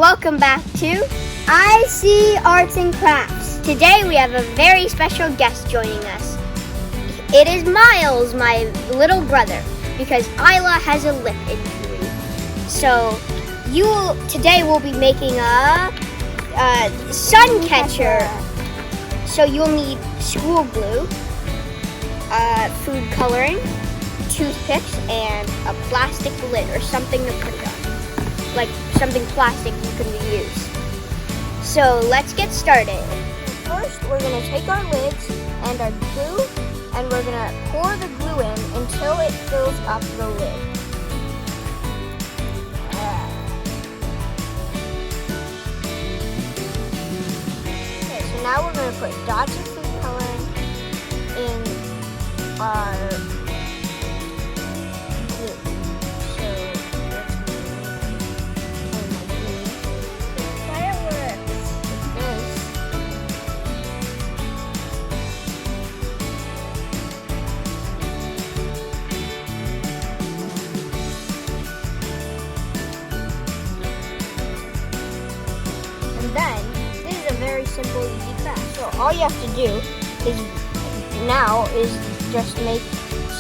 welcome back to I See Arts and Crafts. Today we have a very special guest joining us. It is Miles, my little brother, because Isla has a lip injury. So today we'll be making a sun catcher. So you'll need school glue, food coloring, toothpicks, and a plastic lid or something to put it on. Like something plastic you can reuse. So let's get started. First, we're going to take our lids and our glue, and we're going to pour the glue in until it fills up the lid. Okay, so now we're going to put dots of food coloring in our glue. So let's fireworks. And then, this is a very simple, easy craft. So all you have to do is just make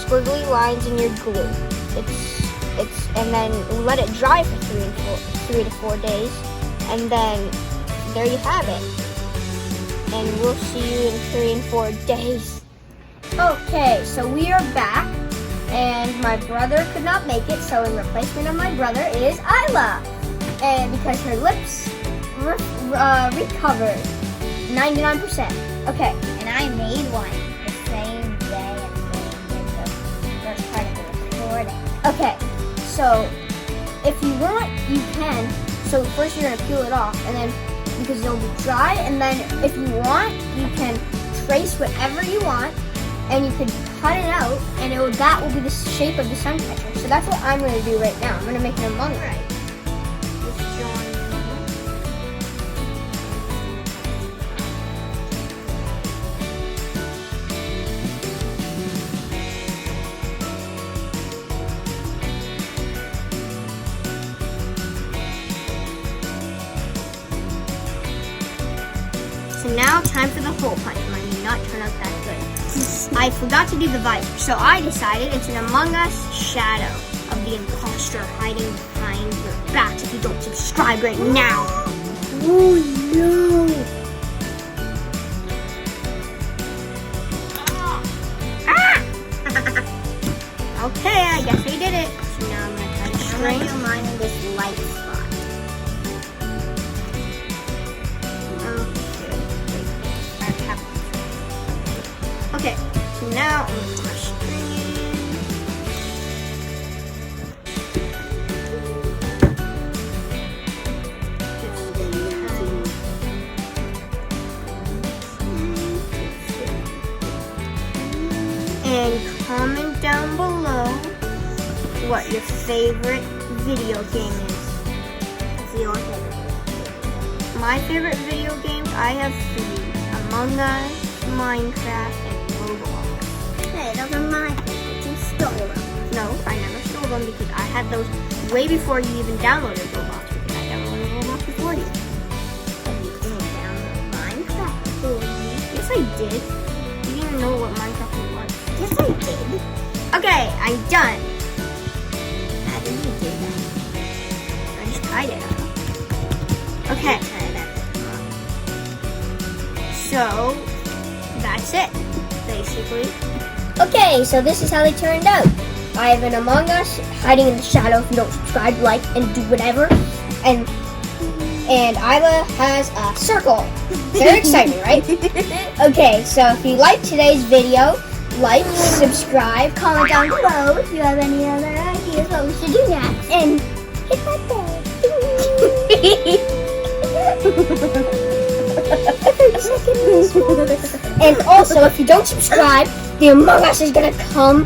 squiggly lines in your glue. And then let it dry for 3 to 4 days, and then there you have it. And we'll see you in 3 and 4 days. Okay, so we are back, and my brother could not make it, so in replacement of my brother is Isla. And because her lips recovered 99%. Okay. And I made one the same day as we did the first part of the recording. Okay, so if you want, you can. So first you're gonna peel it off, and then because it'll be dry, and then if you want, you can trace whatever you want, and you can cut it out, and that will be the shape of the sun catcher. So that's what I'm gonna do right now. I'm gonna make an Among Us. So now, time for the hole punch. Mine did not turn out that good. I forgot to do the visor, so I decided it's an Among Us shadow of the imposter hiding behind your backs if you don't subscribe right now. Oh no! Ah! Okay, I guess we did it. So now I'm gonna try to I'm going to do mine in this light spot. Okay, so now I'm going to put my string in. And comment down below what your favorite video game is. What's your favorite? My favorite video games, I have 3. Among Us, Minecraft, and Roblox. Hey, those are my favorites. You stole them. No, I never stole them because I had those way before you even downloaded Roblox, because I downloaded Roblox before you. But you didn't download Minecraft for me. Yes, I did. You didn't even know what Minecraft was. Yes, I did. Okay, I'm done. How did you do that? I just tied it up. Okay, so that's it, basically. Okay, so this is how they turned out. I have an Among Us hiding in the shadow. If you don't subscribe, like, and do whatever. And Isla has a circle. Very exciting, right? Okay, so if you liked today's video, like, subscribe, comment down below if you have any other ideas what we should do next. And hit that bell. And also, if you don't subscribe, the Among Us is gonna come.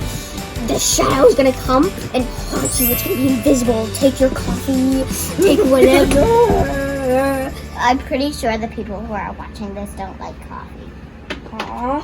The shadow is gonna come and haunt you. It's gonna be invisible. Take your coffee. Take whatever. I'm pretty sure the people who are watching this don't like coffee. Aww.